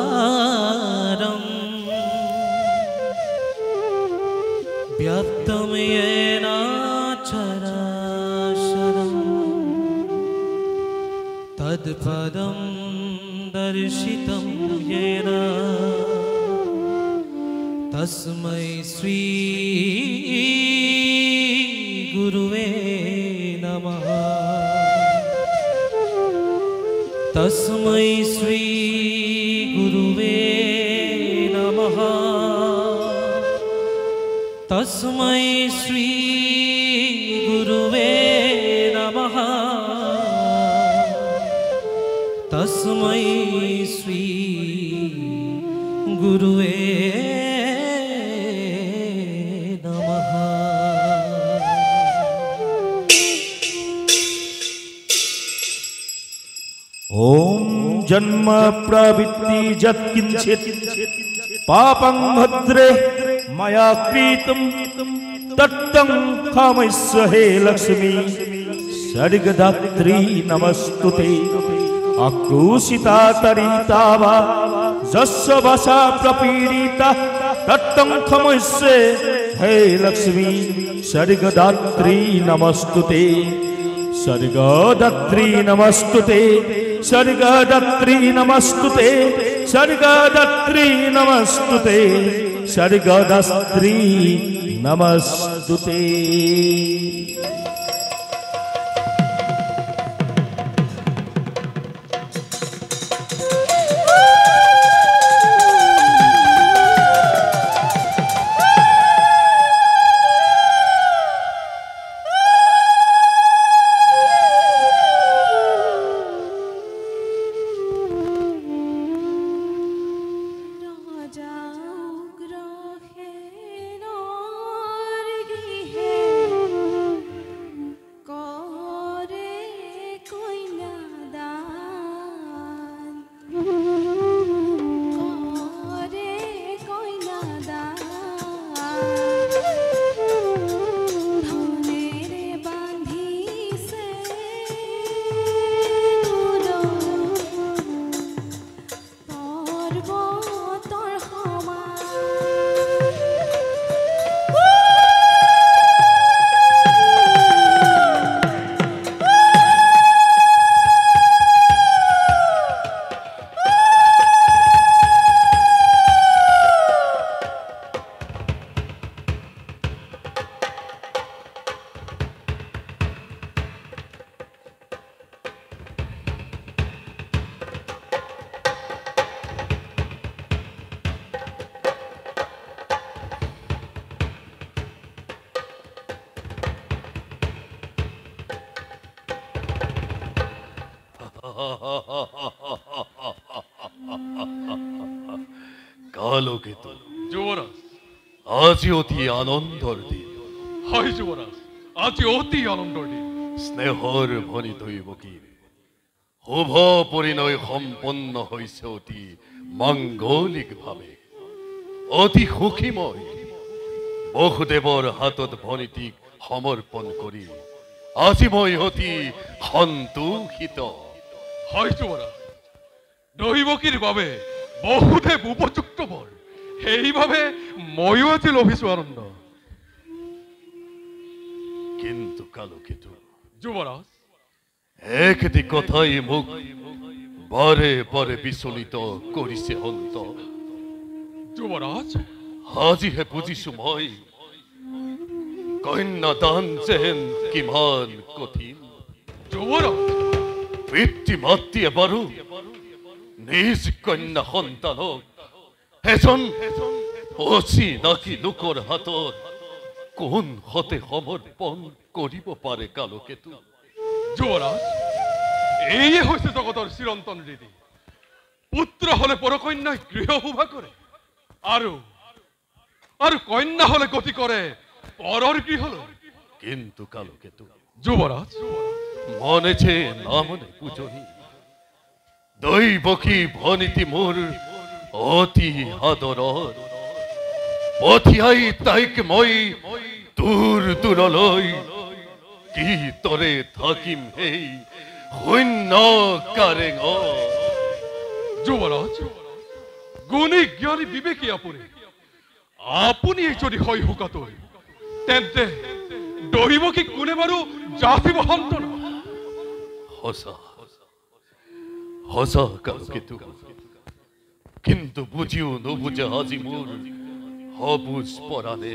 अखण्डमण्डलाकारं व्याप्तं येन चराचरं तत्पदं दर्शितं येन तस्मै श्री गुरुवे नमः। तस्मै श्री गुरुवे नमः। तस्मै श्री गुरुवे नमः। तस्मै श्री गुरुवे नमः। ओम जन्म प्रवृत्ति यत्किंचित् पापं भद्रे मया कृतं तत्तं क्षमस्व हे लक्ष्मी सर्गदात्री नमस्तुते। आक्रोशिता तरिता वा यस्य वशा प्रपीडिता तत्तं क्षमस्व हे लक्ष्मी सर्गदात्री नमस्तुते। सर्गदात्री नमस्तुते। सर्गदात्री नमस्तुते। सर्गदात्री नमस्तुते। सर्गदात्री नमस्तुते। কালকেতু যুবরাজ, আজি অতি আনন্দৰ দিন। হয় যুবৰাজ, আজি অতি আনন্দৰ দিন। স্নেহৰ ভনী দৈৱকীৰ শুভ পৰিণয় সম্পন্ন হৈছে অতি মাংগলিকভাৱে। অতি সুখীময় বসুদেৱৰ হাতত ভনীটিক সমৰ্পণ কৰি আজি মই অতি সন্তোষিত। হয় যুবৰাজ, দৈৱকীৰ বাবে বহুদেৱ উপযুক্ত বৰ, সেইবাবে ময়ো আজি লভিছো আনন্দ। কিন্তু কালকেতু যুবৰাজ, একটি কথাই মোক বাৰে বাৰে বিচলিত কৰিছে অন্ত। যুবৰাজ, আজিহে বুজিছো মই কন্যাদান যেন কিমান কঠিন। যুবৰাজ, পিতৃ মাতৃয়ে বাৰু নিজ কন্যা সন্তানক এজন অচিনাকি লোকৰ হাতত কোন হতে সমৰ্পণ কৰিব পাৰে কালকেতু? যুবৰাজ, এইয়ে হৈছে জগতৰ চিৰন্তন ৰীতি। পুত্ৰ হলে পৰকন্যাই গৃহ শোভা কৰে, আৰু কন্যা হলে গতি কৰে পৰৰ গৃহলৈ। কিন্তু কালকেতু যুবৰাজ, মনে যে না মনে পূজনী দৈৱকী ভনীতি মোৰ অতি আদৰৰ। পঠিয়াই তাইক মই দূৰ দূৰলৈ কি তৰে থাকিম হেই শূন্য কাৰেঙ যুৱৰাজ গুণী জ্ঞানী বিবেকী আপুনি যদি হয় হুকাতৈ তেন্তে দৈৱকী কোনে বাৰু জাতিব সন্তান সঁচা সঁচা কালকেতু কিন্তু বুজিও নুবুজা আজি মোৰ সবুজ পৰাণে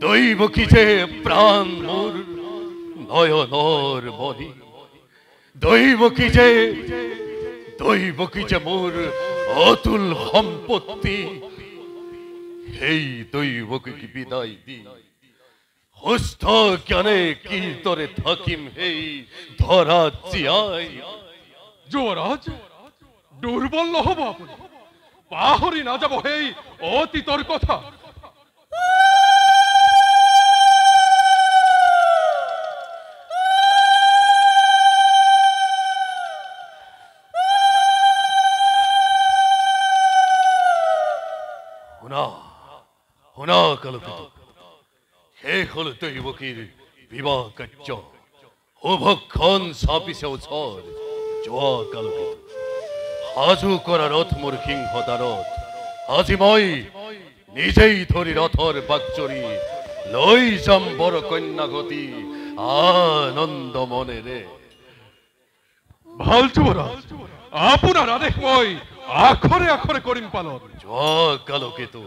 দৈৱকী যে প্ৰাণ মোৰ নয়নৰ মণি দৈৱকী যে মোৰ অতুল সম্পত্তি সেই দৈৱকীক বিদায় দি সুস্থ জ্ঞানে কি তৰে থাকিম সেই ধৰাত জীয়াই যুৱৰাজ দুৰ্বল নহব আপুনি পাহৰি নাযাব সেই অতীতৰ কথা শুনা কালকেতু শেষ হল দৈৱকীৰ বিবাহ কাৰ্য শুভক্ষণ চাপিছে ওচৰ যোৱা কালকেতু সাজু কৰা ৰথ মোৰ সিংহদাৰত আজি মই নিজেই ধৰি ৰথৰ বাগজৰি লৈ যাম বৰ কন্যাগতি আনন্দ মনেৰে ভাল যুৱৰাজ আপোনাৰ আদেশ মই আখৰে আখৰে কৰিম পালন যোৱা কালকেতু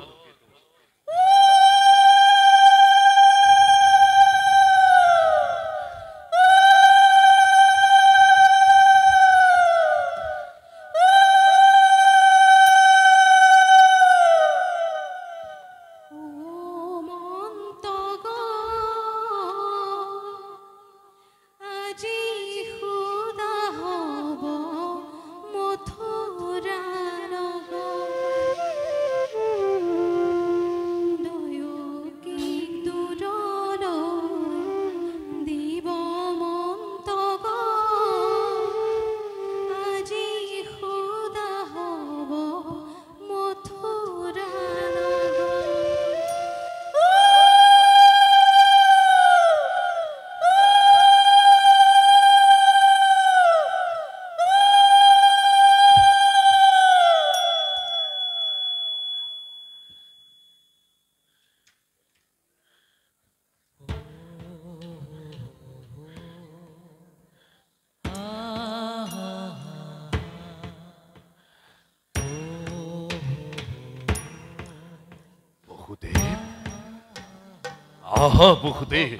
আহা বহুদেৱ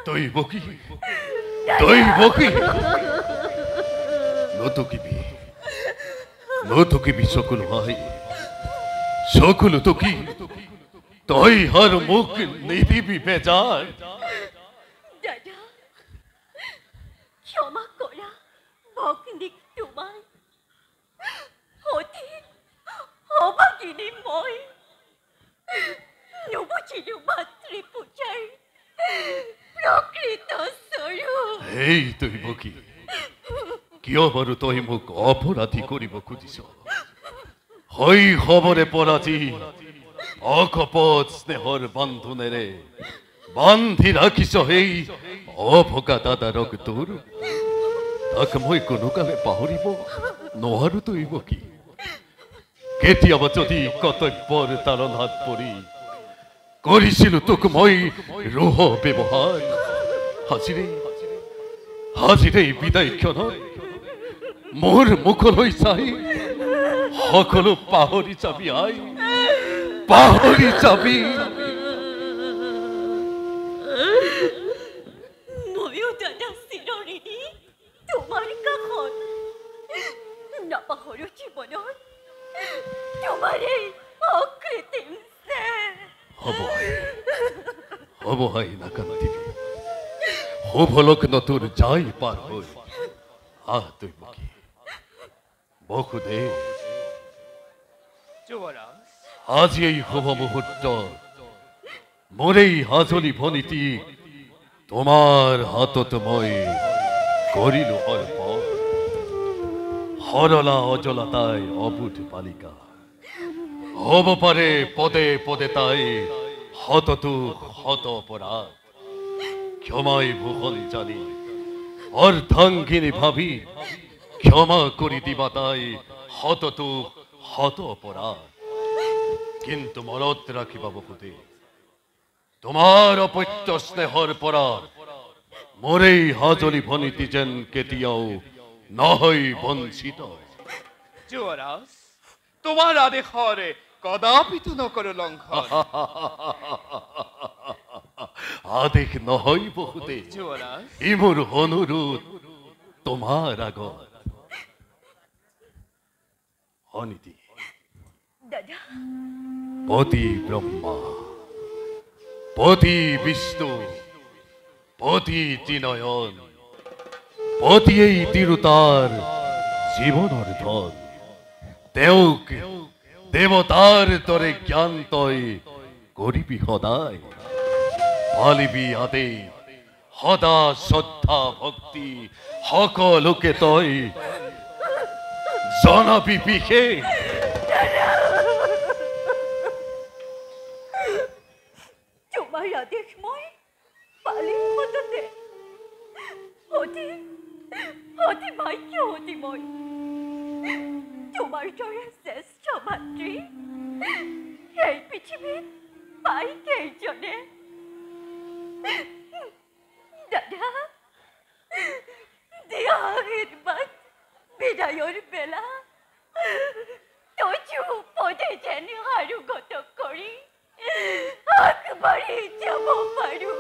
দৈৱকী দৈৱকী নতুকিবি চকুলো হাই চকুলো টকি তই হৰ মুখ নিদিবি বেজাৰ দাদা ক্ষমা কৰা ভগ্নীক তোমাৰ অতি অভাগিনী মই নুবুজিলো মাতৃ পূজাৰ প্ৰকৃত এই তুই বকি কিয় বাৰু তই মোক অপৰাধী কৰিব খুজিছ হৈ খবৰে পৰাজি অকপট স্নেহৰ বান্ধোনেৰে বান্ধি ৰাখিছ সেই অভগা দাদাৰক তোৰ তাক মই কোনো কালে পাহৰিব নোৱাৰো তুই বকি কেতিয়াবা যদি কৰ্তব্যৰ তাৰণাত পৰি কৰিছিলো তোক মই ৰোহ ব্যৱহাৰ হাজিৰে বিদায় ক্ষণত মোৰ মুখলৈ চাই সকলো পাহৰি যাবি আই পাহৰি যাবি ময়ো দাদা চিৰৰিণী তোমাৰ কাষত নাপাহৰো জীৱনত তোমাৰ এই অকৃত্ৰিম হ'ব হাই নাকান্দিবি শুভ লগ্ন তোৰ যাই পাৰ হৈ আহ তুই বকি বসুদেৱ আজি এই শুভ মুহূৰ্ত মোৰ এই হাজলি ভনীতি তোমাৰ হাতত মই কৰিলো অৰ্পণ সৰলা অজলা তাই অবুধ বালিকা হ'ব পাৰে পদে পদে তাই হততো হত অপৰাধ ক্ষমাই ভূষণ জানি অৰ্ধাঙ্গিনী ভাবি ক্ষমা কৰি দিবা তাই হততো হত অপৰাধ কিন্তু মনত ৰাখিবা বসুদেৱ তোমাৰ অপত্য স্নেহৰ পৰা মোৰ এই হাজলি ভনীতি যেন কেতিয়াও নহয় বঞ্চিত যুৱৰাজ তোমাৰ আদেশৰ কদাপিতো নকৰো লংঘন আদেশ নহয় বসুদেৱ যুৱৰাজ ই মোৰ অনুৰোধ তোমাৰ আগত অনীতি দাদা পতি ব্ৰহ্মা পতি বিষ্ণু পতি ত্ৰিনয়ন পতি এই তিৰুতাৰ জীৱনৰ ধন তেওঁক দেৱতাৰ দৰে জ্ঞান তই কৰিবি সদায় পালিবি আদেশ সদা শ্ৰদ্ধা ভক্তি সকলোকে তই জনাবি বিশেষ তোমাৰ আদেশ মই পালিম সততে অতি ভাগ্যৱতী মই তোমাৰ দৰে শ্ৰেষ্ঠ ভাতৃ এই পৃথিৱীত পাই কেইজনে দাদা দিয়া আশীৰ্বাদ বিদায়ৰ বেলা তইও পদে যেন হাৰুগত কৰি আগবাঢ়ি যাব পাৰো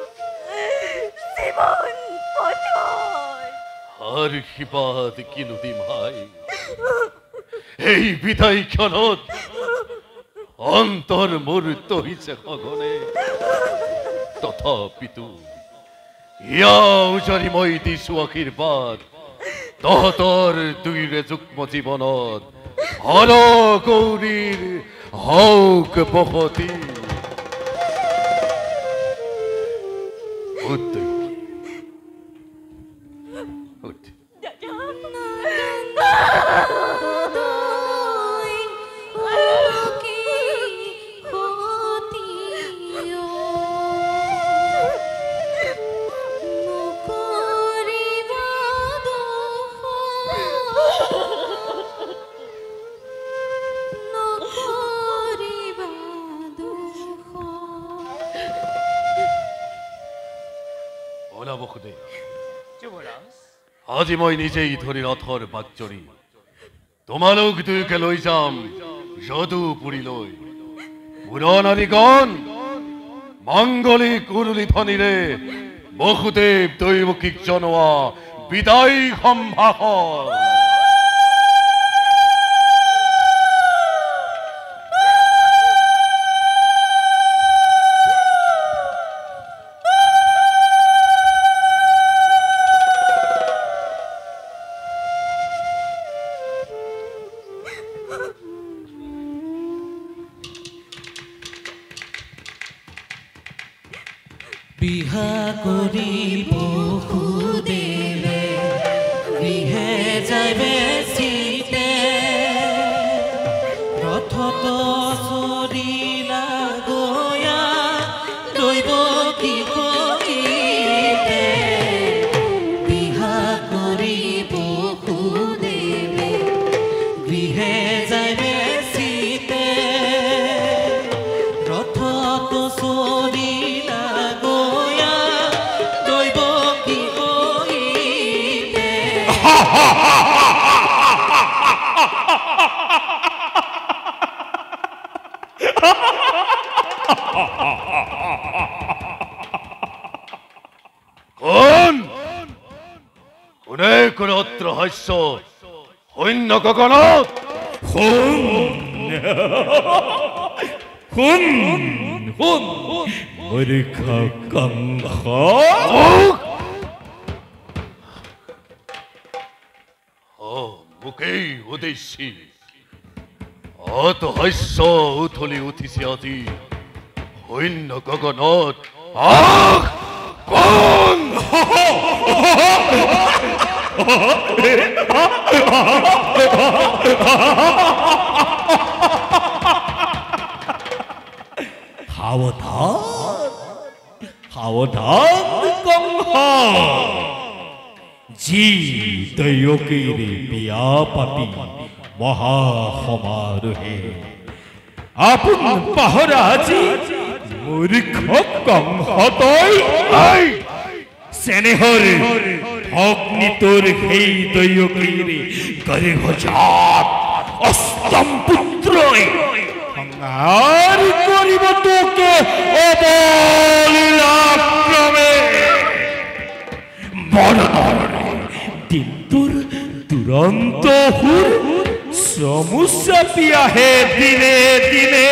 জীৱন পথত আশীৰ্বাদ কিনো দিম হাই এই বিদায় ক্ষণত অন্তৰ মোৰ তহিছে সঘনে তথাপিতো ইয়া উজাৰি মই দিছো আশীৰ্বাদ তহঁতৰ দুইৰে যুগ্ম জীৱনত হৰ গৌৰীৰ হওক বসতি আজি মই নিজেই ধৰি ৰথৰ বাকচৰি তোমালোক দুয়োকে লৈ যাম যদুপুৰীলৈ পুৰণাৰীগণ মাংগলিক উৰুলি ধ্বনিৰে বসুদেৱ দৈৱকীক জনোৱা বিদায় সম্ভাষণ বিহা কৰি বসুদেৱ কোনে কোনে অত্র হাস্য অন্য গগনত মূর্খা কঙ্খ মুখেই উদ্দেশ্যী অত হাস্য উথলি উঠিছে আজি অন্য গগনত কোন সাৱধান কংস যি দৈয়কীৰে বিয়া পাতি মহাসমাৰোহে আপোন পাহৰা আজি মূৰ্খ কংস তই চেনেহৰ ভগ্নী তোৰ সেই দৈয়কীৰে গৰ্ভজাত অষ্টম পুত্ৰই সংহাৰ কৰিব তোকে অবলীলাক্ৰমে মৰণৰে দিনটোৰ দুৰন্ত সুৰ চমু চাপি আহে দিনে দিনে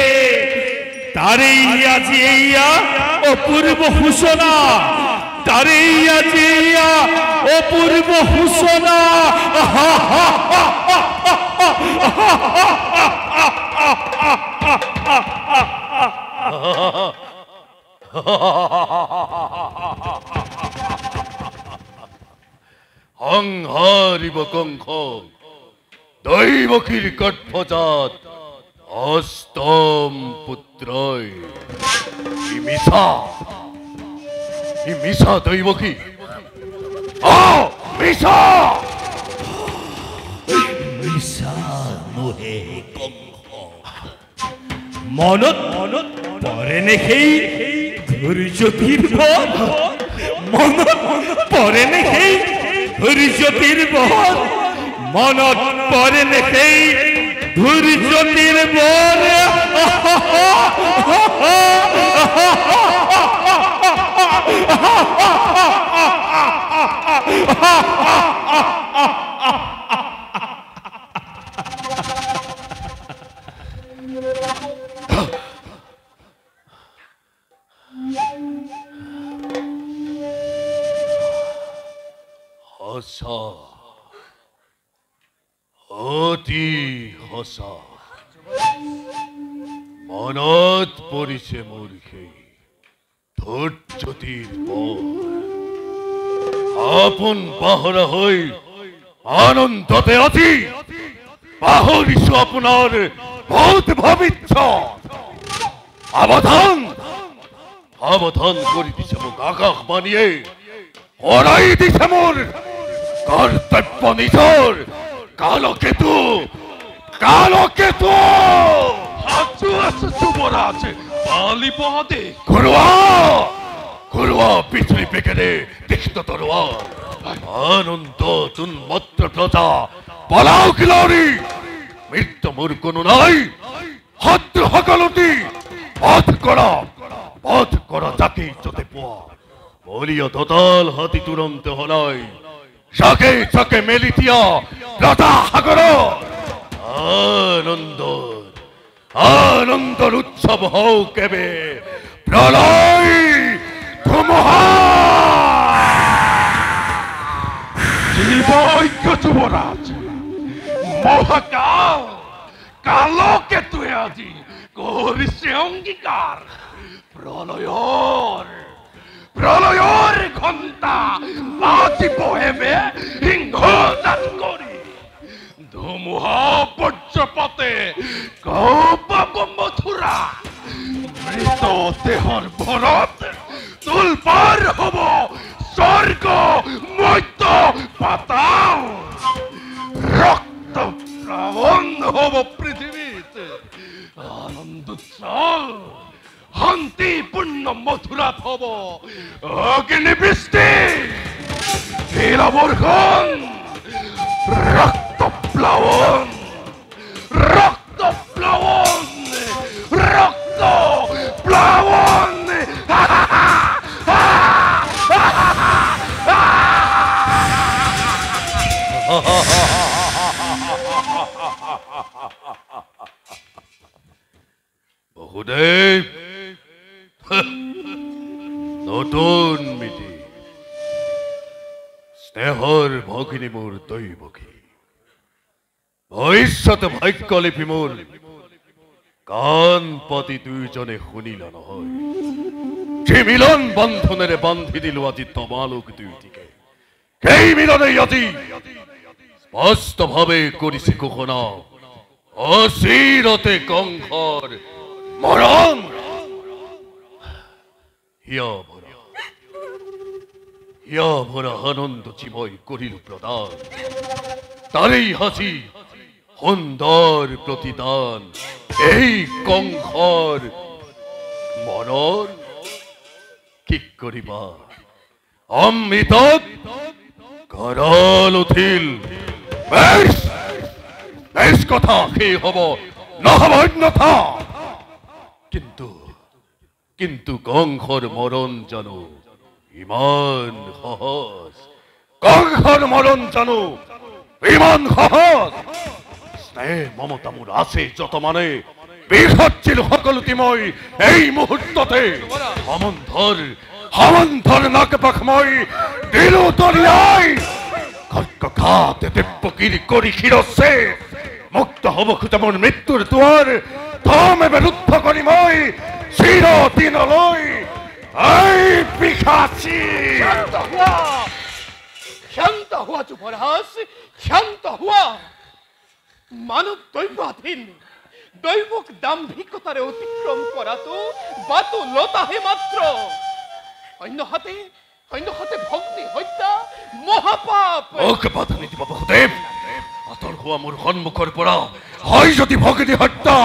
তাৰেই আজি এয়া অপূৰ্ব সূচনা তাৰেই আজি এয়া অপূৰ্ব সূচনা সংহাৰিব কংস দৈবকীৰ গৰ্ভজাত অষ্টম পুত্ৰই মিশা দৈবকী মিশা মিছা নহে কংস মনত পৰেনে সেই ধৈৰ্য্যতিৰ বল মনত পৰেনে সেই ধৈৰ্য্যতিৰ বল মনত পৰেনে সেই ধৈৰ্য্যতিৰ বল হসা অতি হসা মনত পৰিছে মোৰ সেই ধৈৰ্য্যতিৰ বল আপোন পাহৰা হৈ আনন্দতে আজি পাহৰিছো আপোনাৰ বহুত ভৱিষ্যত সাৱধান কৰি দিছে মোক আকাশবাণীয়ে ওৰাই দিছে মোৰ কৰ্তব্য নিজৰ কালকেতু যুবৰাজ বালি পদে ঘৰুৱা পিছলি পেকেৰে তীক্ষ্ণ তৰোৱাৰ আনন্দ উন্মত্ত প্ৰজা পলাও কিলৰি মৃত্যু মোৰ কোনো নাই শত্ৰু সকলতি পথ কৰা যাকেই যতে পোৱা বলিয়া দতাল হাতী তুৰন্ত হলাই চাকে মেলি দিয়া ৰজা সাগৰ আনন্দৰ উৎসৱ হওক কেবে প্ৰলয় ধুমুহা জীবৈক্য যুবরাজ মহাকাল কালকে তুই আজি করিছে অঙ্গীকার প্রলয়র ঘন্টা বাজিব হেবে সিংহদান করি ধুমুহা বজ্রপাতে কৌপাব মথুরা মৃত দেহর ভরত তুলপার হব স্বর্গ মধ্য পাতাল রক্ত প্লাবন হব পৃথিবীতে আনন্দ উৎসব শান্তিপূর্ণ মথুরাত হব অগ্নি বৃষ্টি শিলাবর্ষণ রক্ত প্লাবন রক্ত প্লাবন রক্ত প্লাবন বহুদেব নতুন মিটি স্নেহর ভগিনী মোর দৈবকী ভবিষ্যৎ ভাগ্যলিপি মোর কান পাতি দুইজনে শুনিল নহয় যে মিলন বন্ধনেৰে বান্ধি দিলো আজি তোমালোক দুইটিকে সেই মিলনে আজি স্পষ্টভাৱে কৰিছে ঘোষণা অচিৰতে কংসৰ মৰণ হিয়া ভৰা আনন্দ চিময় কৰিল প্ৰদান তাৰই হাসি সুন্দৰ প্ৰতিদান এই কংসৰ মৰণ কি কৰিবা অমৃত কৰাল উঠিল বেশ বেশ কথা সেই হব নহব অন্যথা কিন্তু কংসর মরণ জানো ইমান সহজ কংসর মরণ জানো ইমান সহজ স্নেহ মমতা মোৰ আছে যত মানে বিসৰ্জিল সকলোটি মই এই মুহূৰ্ততে সমন্ধৰ নাকপাক মই দিলো তলিয়াই কৰ্কঘাতে দেৱকীৰ কৰি শিৰছে মুক্ত হব খোজা মোৰ মৃত্যুৰ দুৱাৰ ধৰ্মে ৰুদ্ধ কৰি মই চিৰদিনলৈ এই পিশাচি শান্ত হুয়া যুবরাজ শান্ত হুয়া মানব দৈবাধীন দৈবক দাম্ভিকতারে অতিক্রম করা তো বাতুলতাহে মাত্র অন্য হাতে ভক্তি হত্যা মহাপাপ মুখ বাধা নিদিব বহুদেৱ আঁতৰ হোৱা মোৰ সন্মুখৰ পৰা হয় যদি ভক্তি হত্যা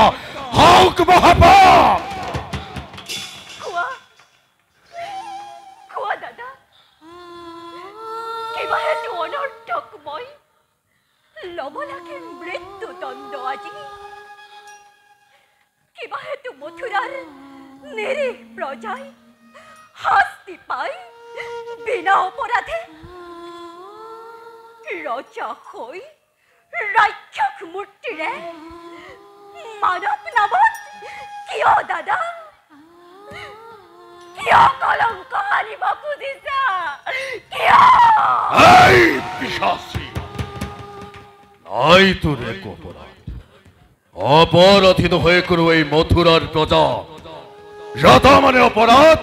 হওক মহাপাপ খোৱা দাদা কিবা হেতু অনৰ্থক মই ল'ব লাগে মৃত্যুদণ্ড আজি কিবা হেতু মথুৰাৰ নিৰীহ প্ৰজাই শাস্তি পায় বিনা অপৰাধে ৰজা হৈ ৰাক্ষস মূৰ্তিৰে মানৱ নামত কিয় দাদা কিয় কলংক আনিব খুজিছা কিয় এই পিশাচি নাই তোৰ একো অপৰাধী নহৈ কৰো এই মথুৰাৰ প্ৰজা যত মানে অপৰাধ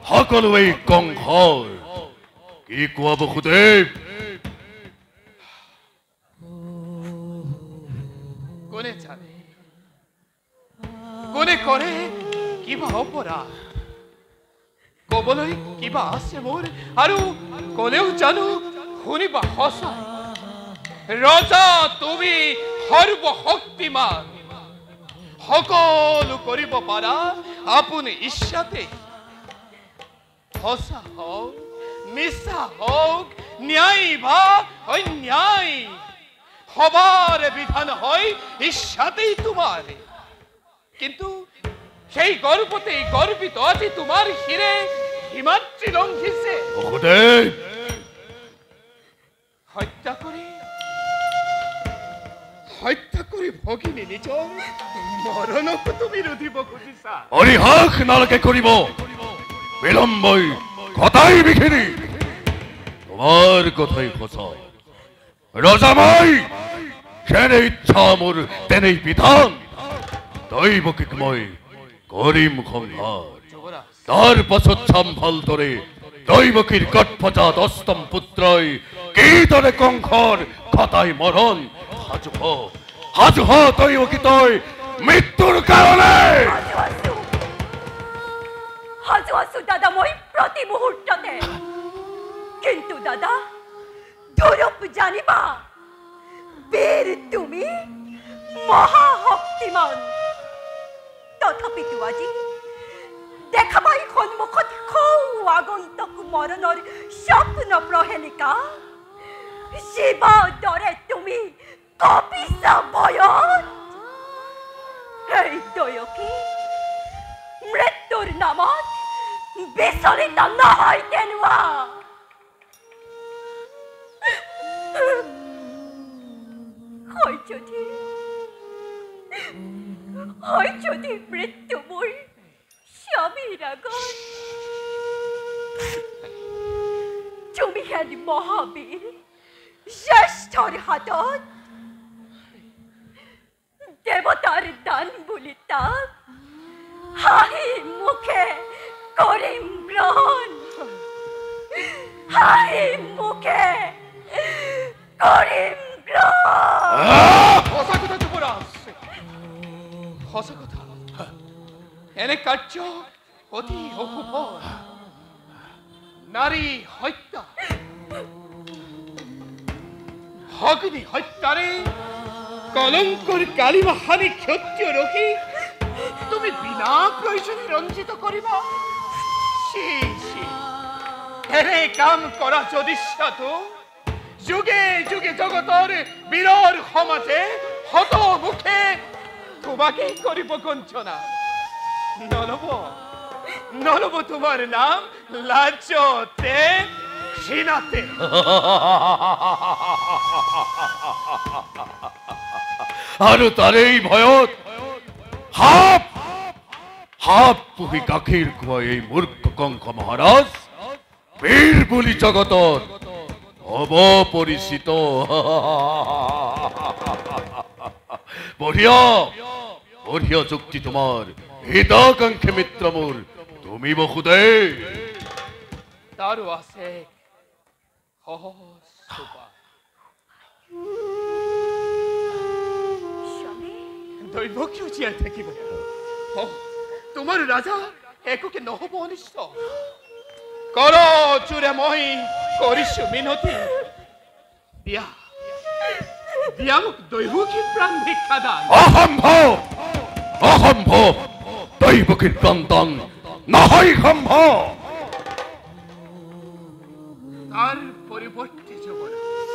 সকলো এই কংসৰ কি কোৱা বহুদেৱ কোনে জানে কোনে কৰে কিবা অপৰাধ কবলৈ কিবা আছে মোৰ আৰু কলেও জানো শুনিবা সঁচা ৰজা তুমি সৰ্বশক্তিমান সকলো কৰিব পাৰা আপুনি ইচ্ছাতে সঁচা হওক মিছা হওক ন্যায় বা অন্যায় সবার বিধান হয় ইচ্ছাতেই তোমার কিন্তু সেই গর্বতেই গর্বিত আজি তোমার শিরে হিমাদ্রি লঙ্ঘিছে হত্যা কৰি ভগিনী নিজৰ মৰণকো তুমি ৰুধিব খুজিছা অৰিহক নালাগে কৰিব বিলম্বই কথাই বিখিনি তোমাৰ কথাই সঁচা ৰজামাই যেনে ইচ্ছা মোৰ তেনেই বিধান দৈবকীক মই কৰিম সংহাৰ তাৰ পাছত চাম ভালদৰে দৈবকীৰ গৰ্ভজাত অষ্টম পুত্ৰই কিদৰে কংসৰ ঘটাই মৰণ সাজু হ দৈবকী তই মৃত্যুৰ কাৰণে সাজু আছো দাদা মই প্ৰতি মুহূৰ্ততে কিন্তু দাদা দুৰূপ জানিবা বীৰ তুমি মহাশক্তিমান তথাপিতো আজি দেখা পাই সন্মুখত আগন্তক মৰণৰ স্বপ্ন প্ৰহেলিকা শিৱ দৰে কপিছা বয়স এই দয়কে মৃত্যুৰ নামত বিচলিত নহয় কেনুৱা হয় যদি মৃত্যু মোৰ স্বামীৰ আগত তুমি হেন মহাবীৰ জ্যেষ্ঠৰ হাতত দেৱতাৰ দান বুলি তাক হাঁহি মুখে কৰিম গ্ৰহণ হাঁহি মুখে কৰিম গ্ৰহণ সঁচা কথা যুৱৰাজ সঁচা কথা এনে কাৰ্য অতি অশুভ নারী হত্যা অগ্নি হত্যারে কলঙ্কর কালিমা হানি ক্ষত্য রখি তুমি বিনা প্রয়োজনে রঞ্জিত করিবা এনে কাম করা যদি সাধু যুগে যুগে জগতর বীরর সমাজে হত মুখে তোমাকে করিব গঞ্চনা নলব তোমার নাম লাজতে সিনাতে আৰু তাৰেই ভয়ত হাপ হাপ পুহি গাখীৰ খুৱাই এই মূৰ্খ কংস মহাৰাজ বীৰ বুলি জগতত হ'ব পৰিচিত বঢ়িয়া বঢ়িয়া যুক্তি তোমাৰ হিতাকাংক্ষী মিত্ৰ মোৰ তুমি বসুদেৱ তাৰো আছে সহজ দৈব কিয় জীয়াই থাকিব তোমাৰ ৰাজা একোকে নহব অনিষ্ট কৰ চোৰে মই কৰিছো মিনতি দিয়া দিয়া মোক দৈবকী প্ৰাণ ভিক্ষা দান অসম্ভৱ অসম্ভৱ দৈবকীৰ প্ৰাণ দান নহয় সম্ভৱ তার পরিবর্তে যুবরাজ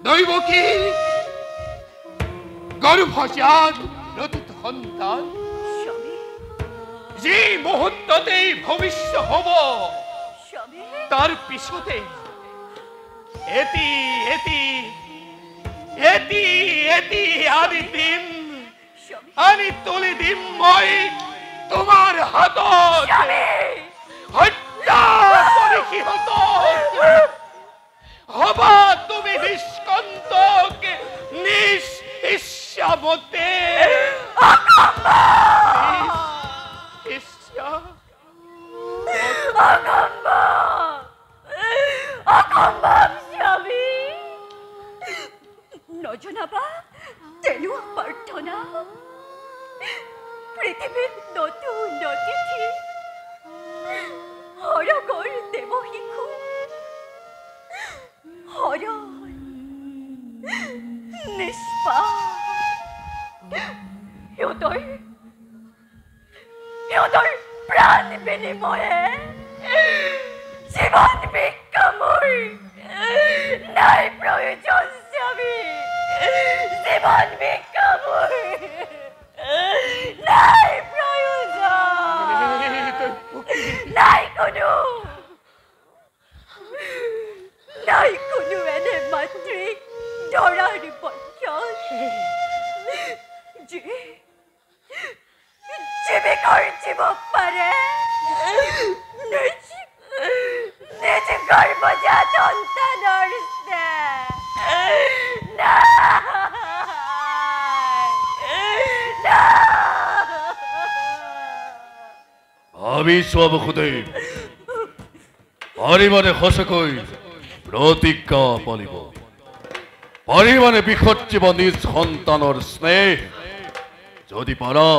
দৈবকী গর্ভজাত নতুন সন্তান যে মুহূর্ততেই ভবিষ্য হব তার পিছতে এটি এটি এটি এটি আদি দিন আনি তুলি দিম মই তোমার হাতত হত্যা করে কি হতো হবা তুমি নিষ্কন্তক ইচ্ছামতে নজনাবা তেনুয়া প্রার্থনা পৃথিবীর নতুন অতিথি হরগর দেব শিশু হরণ নিষ্পাপ সিহঁতৰ প্ৰাণ বিনিময়ে জীবন ভিক্ষা মোৰ নাই প্ৰয়োজন স্বামী জীবন ভিক্ষা মোৰ নাই প্ৰয়োজন নাই কোনো এনে মাতৃক ধৰাৰ পক্ষত জীৱিকৰ জীৱ পাৰে নিজ গৰ্ভজাত সন্তানৰ ভাবিছো বসুদেৱ পৰিমাণে সঁচাকৈ প্ৰতিজ্ঞা পালিব পৰিমাণে বিসৰ্জিব নিজ সন্তানৰ স্নেহ যদি পাৰা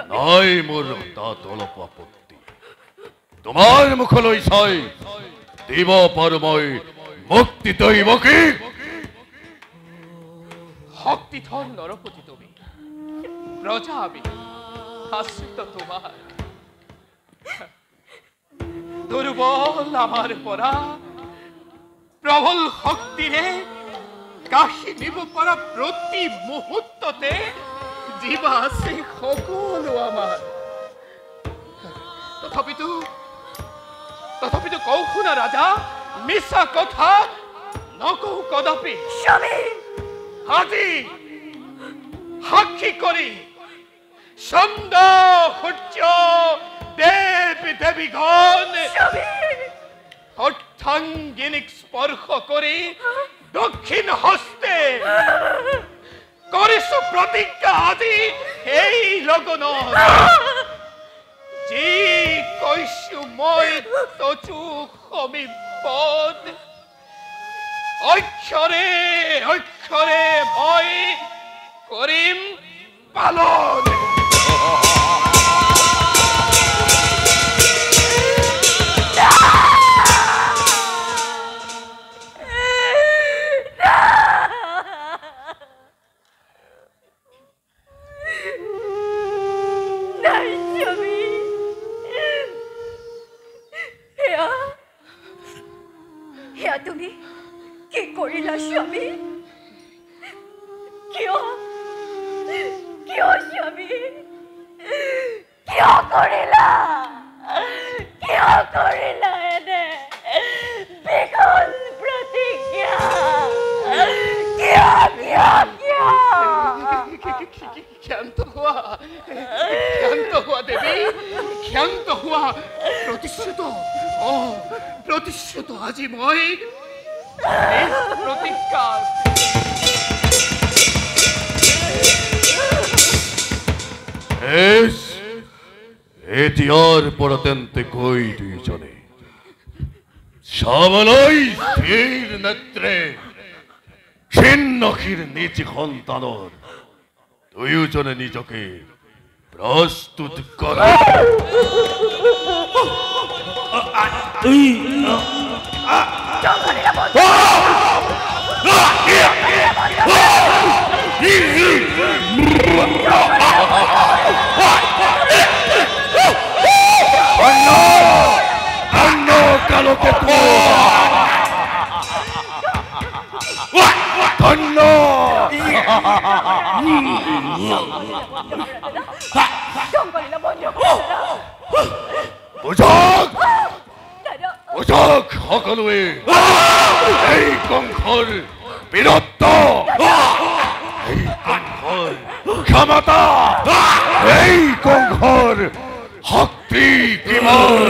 নাই মোৰ তাত অলপ আপত্তি তোমাৰ মুখলৈ চাই দিব পাৰো মই মুক্তি দৈবকী শক্তিধৰ নৰপতি তুমি প্ৰজা আমি আশ্ৰিত তোমাৰ দুৰ্বল আমাৰ পৰা প্ৰবল শক্তিৰে কাশী নিব পৰা প্ৰতি মুহূৰ্ততে জীৱা আছে সকলো আমাৰ। তথাপিতো কওঁ শুনা ৰাজা, মিছা কথা নকওঁ কদাপি। আজি সাক্ষী কৰি চন্দ্ৰ সূৰ্য দেৱ দেৱীগণ অৰ্থাংগিনীক স্পৰ্শ কৰি দক্ষিণ হস্তে কৰিছো প্ৰতিজ্ঞা আজি এই লগনত। যি কৈছো মই তচু সমীপত অক্ষৰে অক্ষৰে মই কৰিম পালন। তুমি কি কৰিলা স্বামী? কিয় স্বামী কিয় কৰিলা এনে বিকল প্ৰতিজ্ঞা? ক্ষান্ত হোৱা দেৱী, ক্ষান্ত হোৱা। প্ৰতিশ্ৰুত আজি মই প্ৰতিজ্ঞা। এতিয়াৰ পৰা তেন্তে কৈ দুইজনে চাবলৈ স্থিৰ নেত্ৰে ছিন্নশীৰ নিজ সন্তানৰ দুয়োজনে নিজকে প্ৰস্তুত কৰে। সকলোৱে এই কংসৰ বীৰত্ব, এই কংসৰ ক্ষমতা, এই কংসৰ শক্তি কিমান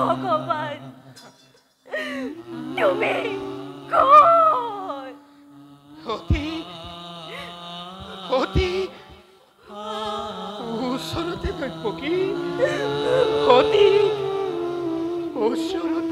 ভগৱান, তুমি কোন? অতি ওচৰতে নৈপকী, অতি ওচৰতে।